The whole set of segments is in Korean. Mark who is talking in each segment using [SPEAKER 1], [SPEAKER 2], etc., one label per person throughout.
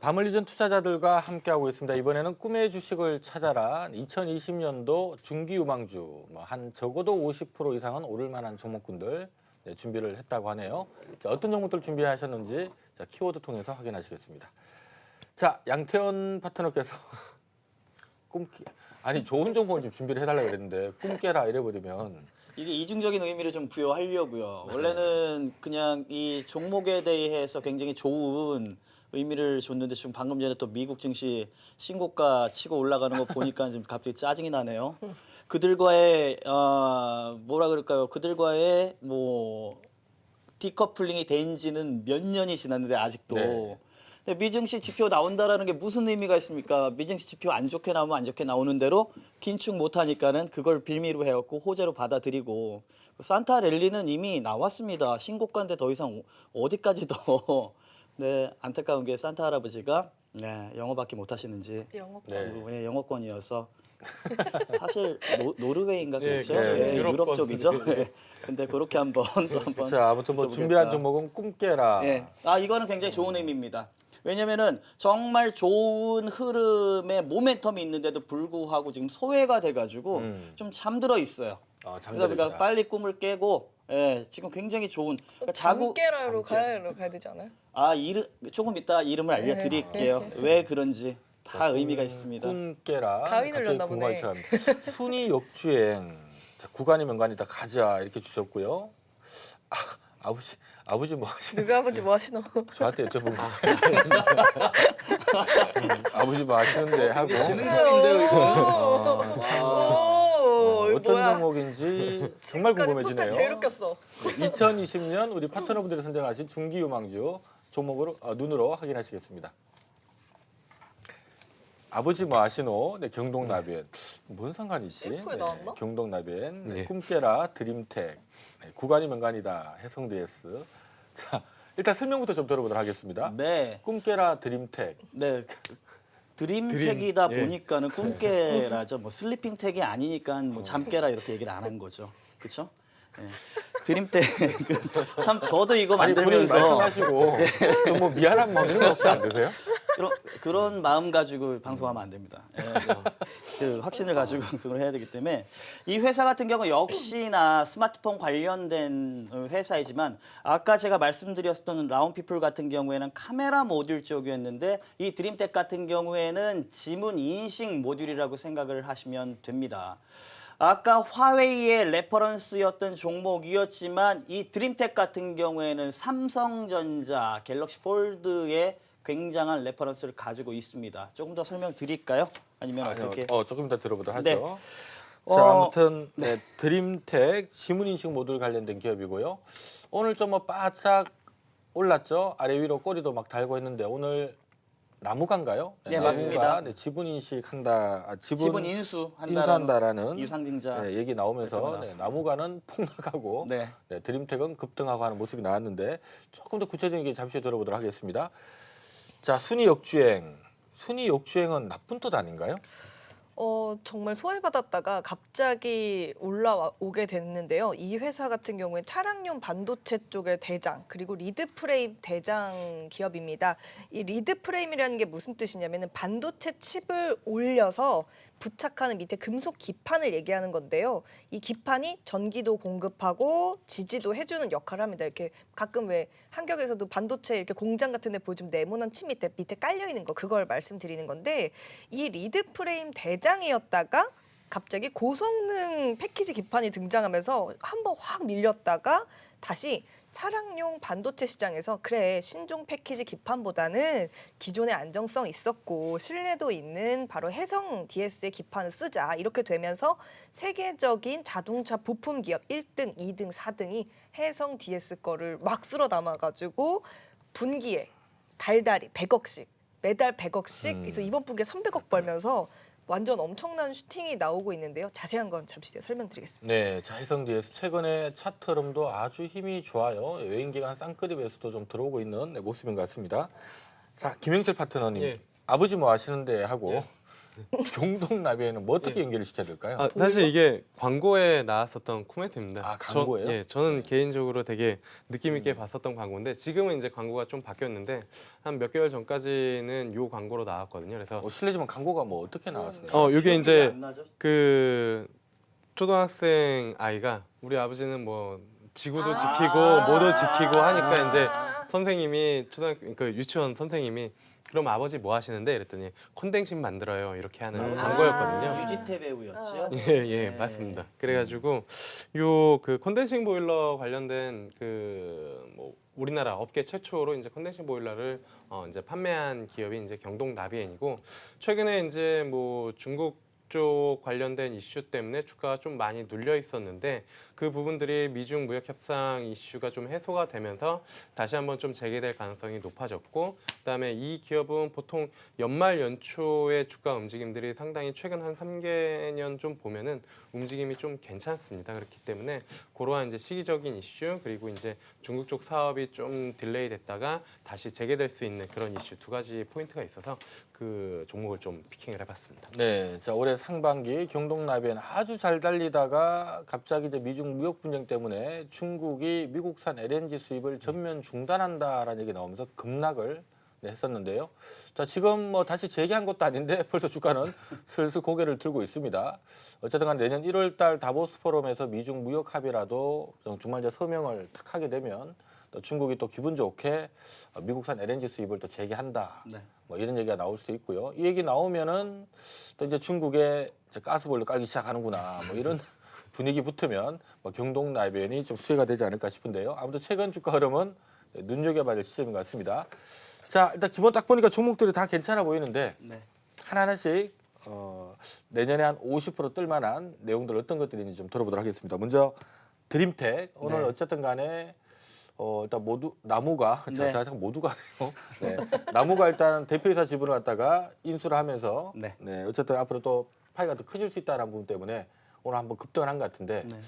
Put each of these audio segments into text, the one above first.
[SPEAKER 1] 밤을 잊은 투자자들과 함께하고 있습니다. 이번에는 꿈의 주식을 찾아라. 2020년도 중기유망주 한 적어도 50% 이상은 오를 만한 종목군들 준비를 했다고 하네요. 자, 어떤 종목들 준비하셨는지 키워드 통해서 확인하시겠습니다. 자, 양태원 파트너께서 아니 좋은 종목을 좀 준비를 해달라고 그랬는데 꿈깨라 이래버리면
[SPEAKER 2] 이게 이중적인 의미를 좀 부여하려고요. 원래는 그냥 이 종목에 대해서 굉장히 좋은 의미를 줬는데 지금 방금 전에 또 미국 증시 신고가 치고 올라가는 거 보니까 좀 갑자기 짜증이 나네요. 그들과의 뭐라 그럴까요? 그들과의 뭐 디커플링이 된 지는 몇 년이 지났는데 아직도
[SPEAKER 1] 네.
[SPEAKER 2] 근데 미증시 지표 나온다라는 게 무슨 의미가 있습니까? 미증시 지표 안 좋게 나오면 안 좋게 나오는 대로 긴축 못하니까는 그걸 빌미로 해갖고 호재로 받아들이고 산타 랠리는 이미 나왔습니다. 신고가인데 더 이상 어디까지 더 네, 안타까운 게 산타 할아버지가 네, 영어밖에 못하시는지
[SPEAKER 3] 영어권.
[SPEAKER 1] 네.
[SPEAKER 2] 네, 영어권이어서 사실 노르웨이인가 그렇죠?
[SPEAKER 1] 네,
[SPEAKER 2] 네,
[SPEAKER 1] 유럽권.
[SPEAKER 2] 유럽 쪽이죠. 네. 근데 그렇게 한번 또 한번
[SPEAKER 1] 자, 아무튼 뭐
[SPEAKER 2] 써보겠다.
[SPEAKER 1] 준비한 종목은 꿈깨라.
[SPEAKER 2] 예. 이거는 굉장히 좋은 의미입니다. 왜냐면은 정말 좋은 흐름의 모멘텀이 있는데도 불구하고 지금 소외가 돼가지고 좀 잠들어 있어요. 그래서 우리가
[SPEAKER 1] 잠들어있다.
[SPEAKER 2] 빨리 꿈을 깨고 예, 지금 굉장히 좋은 그러니까
[SPEAKER 3] 잠깨라로 가야 되지 않아요?
[SPEAKER 2] 이름 조금 이따 이름을 알려드릴게요. 왜 그런지 다 의미가 있습니다.
[SPEAKER 1] 꿈깨라.
[SPEAKER 3] 가위
[SPEAKER 1] 갑자기
[SPEAKER 3] 눌렸나
[SPEAKER 1] 궁금하기
[SPEAKER 3] 보네.
[SPEAKER 1] 시작합니다. 순위 역주행. 자, 구간이 명간이다 가자 이렇게 주셨고요. 아버지 뭐 하시는?
[SPEAKER 3] 누가 아버지 뭐 하시노?
[SPEAKER 1] 저한테 여쭤본 거. 아버지 뭐 하시는데 하고.
[SPEAKER 2] 지능적인데요, 이거.
[SPEAKER 3] 오,
[SPEAKER 1] 어떤
[SPEAKER 3] 뭐야?
[SPEAKER 1] 종목인지 정말
[SPEAKER 3] 토탈
[SPEAKER 1] 궁금해지네요.
[SPEAKER 3] 제일 웃겼어.
[SPEAKER 1] 2020년 우리 파트너분들이 선정하신 중기유망주 종목으로 눈으로 확인하시겠습니다. 아버지 뭐 아시노? 네, 경동나비엔. 뭔 상관이지?
[SPEAKER 3] F에 나왔나?
[SPEAKER 1] 경동나비엔. 네,
[SPEAKER 4] 네.
[SPEAKER 1] 꿈깨라 드림텍. 네, 구간이 명간이다. 해성DS. 자, 일단 설명부터 좀 들어보도록 하겠습니다.
[SPEAKER 2] 네.
[SPEAKER 1] 꿈깨라 드림텍.
[SPEAKER 2] 네. 드림텍이다
[SPEAKER 4] 드림, 예.
[SPEAKER 2] 보니까는 꿈깨라죠. 뭐 슬리핑텍이 아니니까 뭐 잠깨라 이렇게 얘기를 안 한 거죠. 그렇죠? 예. 드림텍 참 저도 이거
[SPEAKER 1] 아니, 본인이
[SPEAKER 2] 만들면서
[SPEAKER 1] 말씀하시고 좀 뭐 미안한 마음 이런 거 혹시 안 드세요?
[SPEAKER 2] 그런 마음 가지고 방송하면 안 됩니다. 예, 그 확신을 가지고 방송을 해야 되기 때문에 이 회사 같은 경우 역시나 스마트폰 관련된 회사이지만 아까 제가 말씀드렸던 라운피플 같은 경우에는 카메라 모듈 쪽이었는데 이 드림텍 같은 경우에는 지문 인식 모듈이라고 생각을 하시면 됩니다. 아까 화웨이의 레퍼런스였던 종목이었지만 이 드림텍 같은 경우에는 삼성전자 갤럭시 폴드의 굉장한 레퍼런스를 가지고 있습니다. 조금 더 설명드릴까요? 아니면 어떻게?
[SPEAKER 1] 조금 이따 들어보도록
[SPEAKER 2] 네.
[SPEAKER 1] 하죠. 자, 아무튼 드림텍 지문인식 모듈 관련된 기업이고요. 오늘 좀 뭐 바짝 올랐죠. 아래 위로 꼬리도 막 달고 했는데 오늘 나무가인가요?
[SPEAKER 2] 네, 맞습니다.
[SPEAKER 1] 네, 지분
[SPEAKER 2] 지분 인수한다라는
[SPEAKER 1] 인수한다라는
[SPEAKER 2] 유상증자
[SPEAKER 1] 얘기 나오면서
[SPEAKER 2] 나왔습니다.
[SPEAKER 1] 나무가는 폭락하고
[SPEAKER 2] 네.
[SPEAKER 1] 드림텍은 급등하고 하는 모습이 나왔는데 조금 더 구체적인 얘기 잠시 들어보도록 하겠습니다. 자, 순위 역주행은 나쁜 뜻 아닌가요?
[SPEAKER 3] 정말 소외받았다가 갑자기 올라오게 됐는데요. 이 회사 같은 경우에 차량용 반도체 쪽의 대장, 그리고 리드프레임 대장 기업입니다. 이 리드프레임이라는 게 무슨 뜻이냐면 반도체 칩을 올려서 부착하는 밑에 금속 기판을 얘기하는 건데요. 이 기판이 전기도 공급하고 지지도 해주는 역할을 합니다. 이렇게 가끔 왜 한격에서도 반도체 이렇게 공장 같은 데 보여주면 네모난 칩 밑에 깔려 있는 거, 그걸 말씀드리는 건데 이 리드 프레임 대장이었다가 갑자기 고성능 패키지 기판이 등장하면서 한번 확 밀렸다가 다시 차량용 반도체 시장에서 그래 신종 패키지 기판보다는 기존의 안정성 있었고 신뢰도 있는 바로 해성 DS의 기판을 쓰자 이렇게 되면서 세계적인 자동차 부품 기업 1등, 2등, 4등이 해성 DS 거를 막 쓸어 담아가지고 분기에 달달이 100억씩 매달 100억씩 그래서 이번 분기에 300억 벌면서 완전 엄청난 슈팅이 나오고 있는데요. 자세한 건 잠시 뒤에 설명드리겠습니다.
[SPEAKER 1] 네, 자, 해성DS 최근에 차트 흐름도 아주 힘이 좋아요. 여행기간 쌍끌이 매수도 좀 들어오고 있는 모습인 것 같습니다. 자, 김영철 파트너님,
[SPEAKER 4] 예.
[SPEAKER 1] 아버지 뭐 하시는데 하고 경동나비에는 뭐 어떻게 연결을 시켜야 될까요?
[SPEAKER 4] 아, 사실 이게 광고에 나왔었던 코멘트입니다.
[SPEAKER 1] 아, 광고예요?
[SPEAKER 4] 저는 개인적으로 되게 느낌 있게 봤었던 광고인데 지금은 이제 광고가 좀 바뀌었는데 한 몇 개월 전까지는 요 광고로 나왔거든요. 그래서
[SPEAKER 1] 실례지만 광고가 뭐 어떻게 나왔어요?
[SPEAKER 4] 이게
[SPEAKER 2] 기억이
[SPEAKER 4] 이제
[SPEAKER 2] 안 나죠?
[SPEAKER 4] 그 초등학생 아이가 우리 아버지는 뭐 지구도
[SPEAKER 3] 아.
[SPEAKER 4] 지키고 뭐도 지키고 하니까 이제 선생님이 초등학교 그 유치원 선생님이 그럼 아버지 뭐 하시는데 이랬더니 콘댕신 만들어요 이렇게 하는 광고였거든요.
[SPEAKER 2] 유지태 배우였죠.
[SPEAKER 4] 예, 맞습니다. 그래가지고 요 그 콘덴싱 보일러 관련된 그 뭐 우리나라 업계 최초로 이제 콘덴싱 보일러를 이제 판매한 기업이 이제 경동 나비엔이고 최근에 이제 뭐 중국 쪽 관련된 이슈 때문에 주가가 좀 많이 눌려 있었는데 그 부분들이 미중 무역 협상 이슈가 좀 해소가 되면서 다시 한번 좀 재개될 가능성이 높아졌고 그다음에 이 기업은 보통 연말 연초의 주가 움직임들이 상당히 최근 한 3개년 좀 보면은 움직임이 좀 괜찮습니다. 그렇기 때문에 그러한 이제 시기적인 이슈 그리고 이제 중국 쪽 사업이 좀 딜레이 됐다가 다시 재개될 수 있는 그런 이슈 두 가지 포인트가 있어서 그 종목을 좀 피킹을 해봤습니다.
[SPEAKER 1] 네, 자 올해 상반기 경동나비엔 아주 잘 달리다가 갑자기 이제 미중 무역 분쟁 때문에 중국이 미국산 LNG 수입을 전면 중단한다라는 얘기 나오면서 급락을 했었는데요. 자 지금 뭐 다시 재개한 것도 아닌데 벌써 주가는 슬슬 고개를 들고 있습니다. 어쨌든 간 내년 1월달 다보스 포럼에서 미중 무역 합의라도 정말 이제 서명을 탁 하게 되면 또 중국이 또 기분 좋게 미국산 LNG 수입을 또 재개한다.
[SPEAKER 2] 네.
[SPEAKER 1] 뭐 이런 얘기가 나올 수도 있고요. 이 얘기 나오면은 또 이제 중국에 이제 가스보일러 깔기 시작하는구나. 뭐 이런 분위기 붙으면 뭐 경동나비엔이 좀 수혜가 되지 않을까 싶은데요. 아무튼 최근 주가 흐름은 눈여겨봐야 될 시점인 것 같습니다. 자, 일단 기본 딱 보니까 종목들이 다 괜찮아 보이는데
[SPEAKER 2] 네.
[SPEAKER 1] 하나하나씩 내년에 한 50% 뜰만한 내용들 어떤 것들인지 좀 들어보도록 하겠습니다. 먼저 드림텍 오늘
[SPEAKER 2] 네.
[SPEAKER 1] 어쨌든 간에 일단 모두 나무가
[SPEAKER 2] 네.
[SPEAKER 1] 제가 잠깐 모두가 아니고 네. 나무가 일단 대표이사 지분을 갖다가 인수를 하면서
[SPEAKER 2] 네.
[SPEAKER 1] 네, 어쨌든 앞으로 또 파이가 더 커질 수 있다는 부분 때문에 오늘 한번 급등을 한 것 같은데
[SPEAKER 2] 네.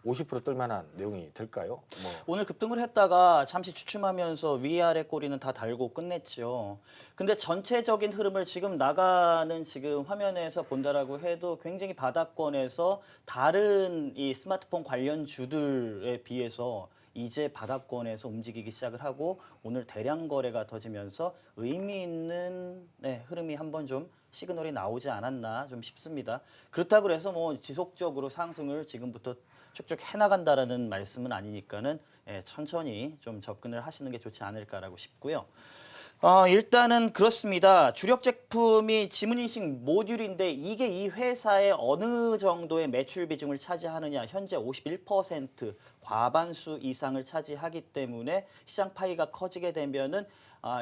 [SPEAKER 1] 50% 뜰만한 내용이 될까요? 뭐
[SPEAKER 2] 오늘 급등을 했다가 잠시 주춤하면서 위아래 꼬리는 다 달고 끝냈죠. 근데 전체적인 흐름을 지금 나가는 지금 화면에서 본다라고 해도 굉장히 바닥권에서 다른 이 스마트폰 관련주들에 비해서 이제 바닥권에서 움직이기 시작을 하고 오늘 대량 거래가 터지면서 의미 있는 흐름이 한번 좀 시그널이 나오지 않았나 좀 싶습니다. 그렇다고 해서 뭐 지속적으로 상승을 지금부터 쭉쭉 해나간다라는 말씀은 아니니까는 천천히 좀 접근을 하시는 게 좋지 않을까라고 싶고요. 일단은 그렇습니다. 주력 제품이 지문인식 모듈인데 이게 이 회사의 어느 정도의 매출 비중을 차지하느냐. 현재 51% 과반수 이상을 차지하기 때문에 시장 파이가 커지게 되면은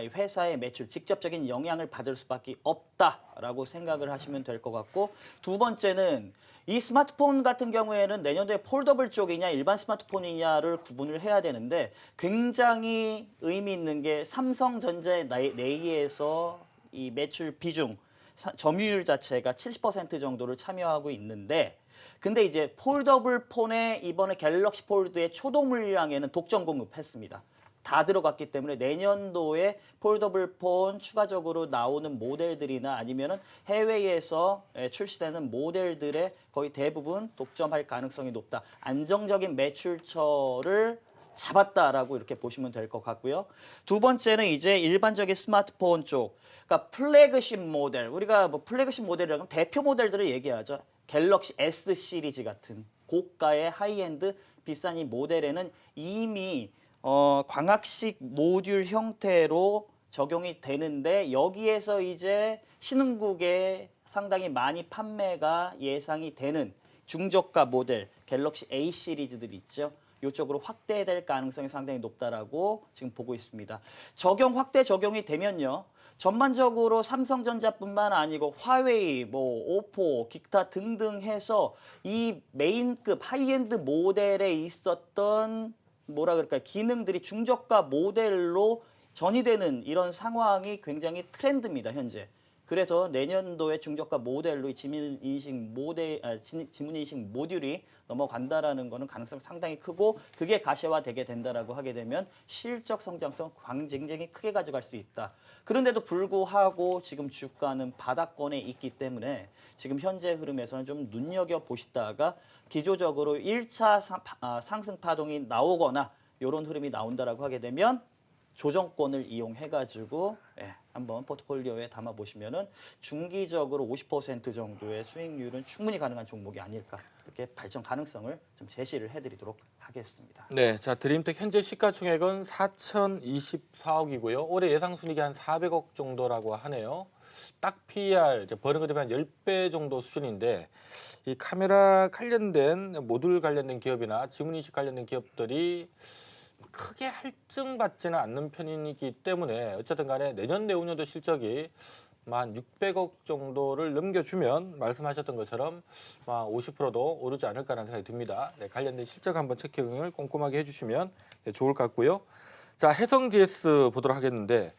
[SPEAKER 2] 이 회사의 매출 직접적인 영향을 받을 수밖에 없다라고 생각을 하시면 될 것 같고 두 번째는 이 스마트폰 같은 경우에는 내년도에 폴더블 쪽이냐 일반 스마트폰이냐를 구분을 해야 되는데 굉장히 의미 있는 게 삼성전자의 내에서 이 매출 비중 점유율 자체가 70% 정도를 참여하고 있는데 근데 이제 폴더블 폰에 이번에 갤럭시 폴드의 초도 물량에는 독점 공급했습니다. 다 들어갔기 때문에 내년도에 폴더블 폰 추가적으로 나오는 모델들이나 아니면은 해외에서 출시되는 모델들의 거의 대부분 독점할 가능성이 높다. 안정적인 매출처를 잡았다라고 이렇게 보시면 될 것 같고요. 두 번째는 이제 일반적인 스마트폰 쪽, 그러니까 플래그십 모델. 우리가 뭐 플래그십 모델이라고 하면 대표 모델들을 얘기하죠. 갤럭시 S 시리즈 같은 고가의 하이엔드 비싼 이 모델에는 이미 광학식 모듈 형태로 적용이 되는데 여기에서 이제 신흥국에 상당히 많이 판매가 예상이 되는 중저가 모델 갤럭시 A 시리즈들 있죠. 이쪽으로 확대될 가능성이 상당히 높다라고 지금 보고 있습니다. 확대 적용이 되면요. 전반적으로 삼성전자뿐만 아니고 화웨이, 오포, 기타 등등 해서 이 메인급 하이엔드 모델에 있었던 기능들이 중저가 모델로 전이되는 이런 상황이 굉장히 트렌드입니다, 현재. 그래서 내년도에 중저가 모델로 이 지문인식 모듈이 넘어간다라는 거는 가능성 상당히 크고 그게 가시화되게 된다라고 하게 되면 실적 성장성 굉장히 크게 가져갈 수 있다. 그런데도 불구하고 지금 주가는 바닥권에 있기 때문에 지금 현재 흐름에서는 좀 눈여겨 보시다가 기조적으로 1차 상승 파동이 나오거나 이런 흐름이 나온다라고 하게 되면 조정권을 이용해가지고 한번 포트폴리오에 담아보시면은 중기적으로 50% 정도의 수익률은 충분히 가능한 종목이 아닐까 이렇게 발전 가능성을 좀 제시를 해드리도록 하겠습니다.
[SPEAKER 1] 네, 자 드림텍 현재 시가총액은 4,024억이고요. 올해 예상순이익이 한 400억 정도라고 하네요. 딱 PER, 버는 대비 한 10배 정도 수준인데 이 카메라 관련된 모듈 관련된 기업이나 지문인식 관련된 기업들이 크게 할증받지는 않는 편이기 때문에 어쨌든 간에 내년 내후년도 실적이 한 600억 정도를 넘겨주면 말씀하셨던 것처럼 50%도 오르지 않을까라는 생각이 듭니다. 네, 관련된 실적 한번 체킹을 꼼꼼하게 해주시면 좋을 것 같고요. 자, 해성 DS 보도록 하겠는데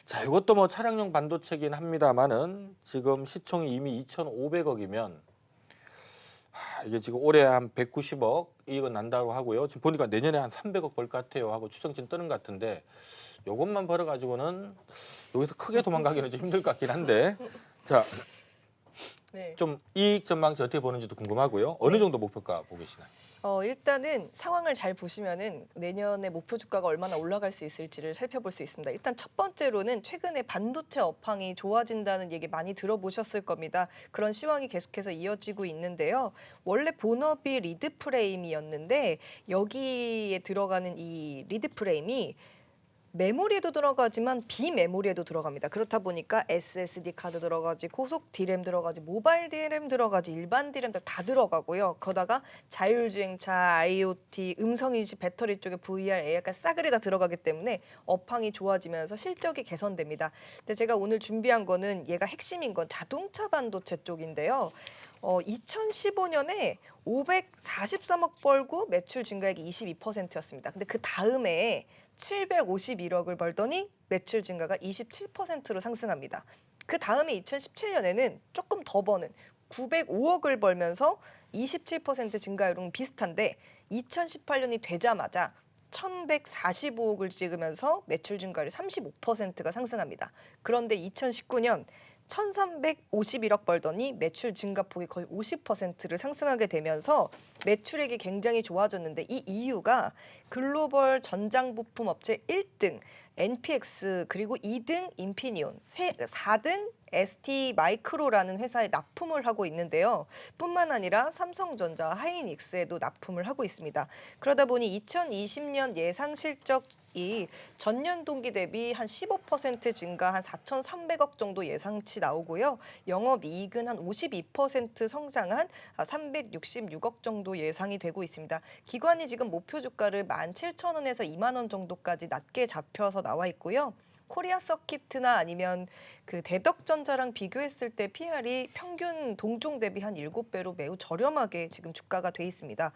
[SPEAKER 1] 자, 이것도 뭐 차량용 반도체긴 합니다만은 지금 시총이 이미 2,500억이면 이게 지금 올해 한 190억 이익은 난다고 하고요. 지금 보니까 내년에 한 300억 벌 것 같아요 하고 추정치는 뜨는 것 같은데 요것만 벌어가지고는 여기서 크게 도망가기는 좀 힘들 것 같긴 한데 자,
[SPEAKER 3] 네.
[SPEAKER 1] 좀 이익 전망치 어떻게 보는지도 궁금하고요. 어느 정도 목표가 보고 계시나요?
[SPEAKER 3] 일단은 상황을 잘 보시면은 내년에 목표 주가가 얼마나 올라갈 수 있을지를 살펴볼 수 있습니다. 일단 첫 번째로는 최근에 반도체 업황이 좋아진다는 얘기 많이 들어보셨을 겁니다. 그런 시황이 계속해서 이어지고 있는데요. 원래 본업이 리드 프레임이었는데 여기에 들어가는 이 리드 프레임이 메모리에도 들어가지만 비메모리에도 들어갑니다. 그렇다 보니까 SSD 카드 들어가지, 고속 D램 들어가지, 모바일 D램 들어가지, 일반 D램들 다 들어가고요. 거다가 자율주행차, IoT, 음성인식 배터리 쪽에 VR, AR까지 싸그리 다 들어가기 때문에 업황이 좋아지면서 실적이 개선됩니다. 근데 제가 오늘 준비한 거는 얘가 핵심인 건 자동차 반도체 쪽인데요. 2015년에 543억 벌고 매출 증가액이 22%였습니다. 근데 그 다음에 751억을 벌더니 매출 증가가 27%로 상승합니다. 그 다음에 2017년에는 조금 더 버는 905억을 벌면서 27% 증가율은 비슷한데 2018년이 되자마자 1,145억을 찍으면서 매출 증가율이 35%가 상승합니다. 그런데 2019년 1,351억 벌더니 매출 증가폭이 거의 50%를 상승하게 되면서 매출액이 굉장히 좋아졌는데 이 이유가 글로벌 전장 부품 업체 1등 NPX 그리고 2등 인피니온, 4등 ST 마이크로라는 회사에 납품을 하고 있는데요. 뿐만 아니라 삼성전자, 하이닉스에도 납품을 하고 있습니다. 그러다 보니 2020년 예상 실적이 전년 동기 대비 한 15% 증가 한 4,300억 정도 예상치 나오고요. 영업이익은 한 52% 성장한 366억 정도 예상이 되고 있습니다. 기관이 지금 목표 주가를 17,000원에서 2만 원 정도까지 낮게 잡혀서 나와 있고요. 코리아 서키트나 아니면 그 대덕전자랑 비교했을 때 PR이 평균 동종 대비 한 7배로 매우 저렴하게 지금 주가가 돼 있습니다.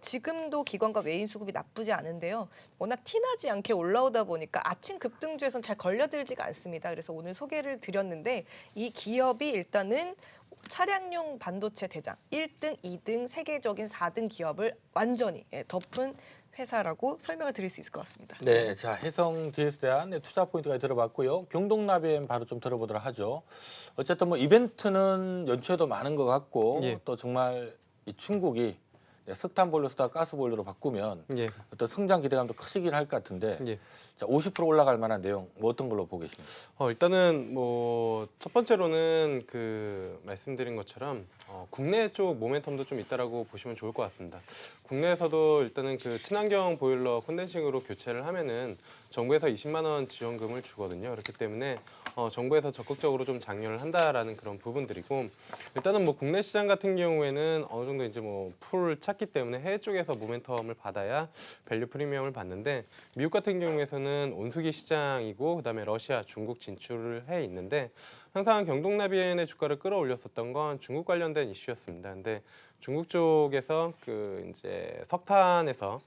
[SPEAKER 3] 지금도 기관과 외인 수급이 나쁘지 않은데요. 워낙 티나지 않게 올라오다 보니까 아침 급등주에선 잘 걸려들지가 않습니다. 그래서 오늘 소개를 드렸는데 이 기업이 일단은 차량용 반도체 대장 1등, 2등, 세계적인 4등 기업을 완전히 덮은 회사라고 설명을 드릴 수 있을 것 같습니다.
[SPEAKER 1] 네, 자 해성 DS에 대한 투자 포인트까지 들어봤고요. 경동나비엔 바로 좀 들어보도록 하죠. 어쨌든 뭐 이벤트는 연초에도 많은 것 같고
[SPEAKER 4] 예.
[SPEAKER 1] 또 정말 이 중국이 석탄 보일러 쓰다가 가스 보일러로 바꾸면
[SPEAKER 4] 예.
[SPEAKER 1] 어떤 성장 기대감도 크시긴 할 것 같은데
[SPEAKER 4] 예.
[SPEAKER 1] 자, 50% 올라갈 만한 내용 뭐 어떤 걸로 보고 계십니까?
[SPEAKER 4] 일단은 뭐 첫 번째로는 그 말씀드린 것처럼 국내 쪽 모멘텀도 좀 있다라고 보시면 좋을 것 같습니다. 국내에서도 일단은 그 친환경 보일러 콘덴싱으로 교체를 하면은 정부에서 20만 원 지원금을 주거든요. 그렇기 때문에 정부에서 적극적으로 좀 장려를 한다라는 그런 부분들이고 일단은 뭐 국내 시장 같은 경우에는 어느 정도 이제 뭐 풀 찼기 때문에 해외 쪽에서 모멘텀을 받아야 밸류 프리미엄을 받는데 미국 같은 경우에서는 온수기 시장이고 그다음에 러시아, 중국 진출을 해 있는데 항상 경동나비엔의 주가를 끌어올렸었던 건 중국 관련된 이슈였습니다. 근데 중국 쪽에서 그 이제 석탄에서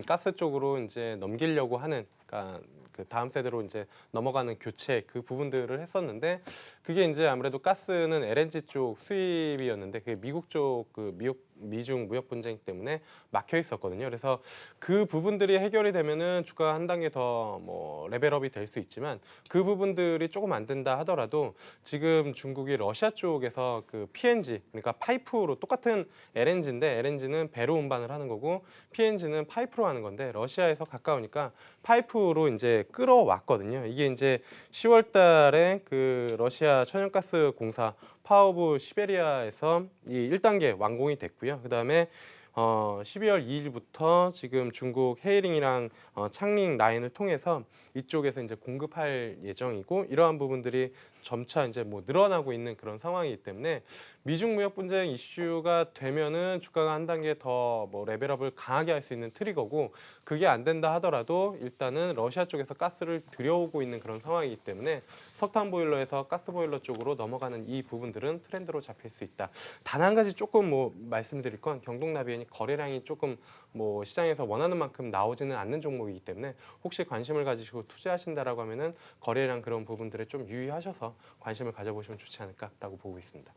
[SPEAKER 4] 가스 쪽으로 이제 넘기려고 하는 그러니까 그 그 다음 세대로 이제 넘어가는 교체 그 부분들을 했었는데 그게 이제 아무래도 가스는 LNG 쪽 수입이었는데 그게 미국 쪽 그 미중 무역 분쟁 때문에 막혀 있었거든요. 그래서 그 부분들이 해결이 되면은 주가가 한 단계 더 뭐 레벨업이 될 수 있지만 그 부분들이 조금 안 된다 하더라도 지금 중국이 러시아 쪽에서 그 PNG 그러니까 파이프로 똑같은 LNG인데 LNG는 배로 운반을 하는 거고 PNG는 파이프로 하는 건데 러시아에서 가까우니까 파이프로 이제 끌어왔거든요. 이게 이제 10월 달에 그 러시아 천연가스 공사 파워브 시베리아에서 이 1단계 완공이 됐고요. 그다음에 12월 2일부터 지금 중국 헤이링이랑 창링 라인을 통해서 이쪽에서 이제 공급할 예정이고 이러한 부분들이 점차 이제 뭐 늘어나고 있는 그런 상황이기 때문에 미중 무역 분쟁 이슈가 되면은 주가가 한 단계 더 뭐 레벨업을 강하게 할 수 있는 트리거고 그게 안 된다 하더라도 일단은 러시아 쪽에서 가스를 들여오고 있는 그런 상황이기 때문에 석탄 보일러에서 가스 보일러 쪽으로 넘어가는 이 부분들은 트렌드로 잡힐 수 있다. 단 한 가지 조금 뭐 말씀드릴 건 경동나비엔이 거래량이 조금 뭐 시장에서 원하는 만큼 나오지는 않는 종목이기 때문에 혹시 관심을 가지시고 투자하신다라고 하면은 거래량 그런 부분들에 좀 유의하셔서 관심을 가져보시면 좋지 않을까라고 보고 있습니다.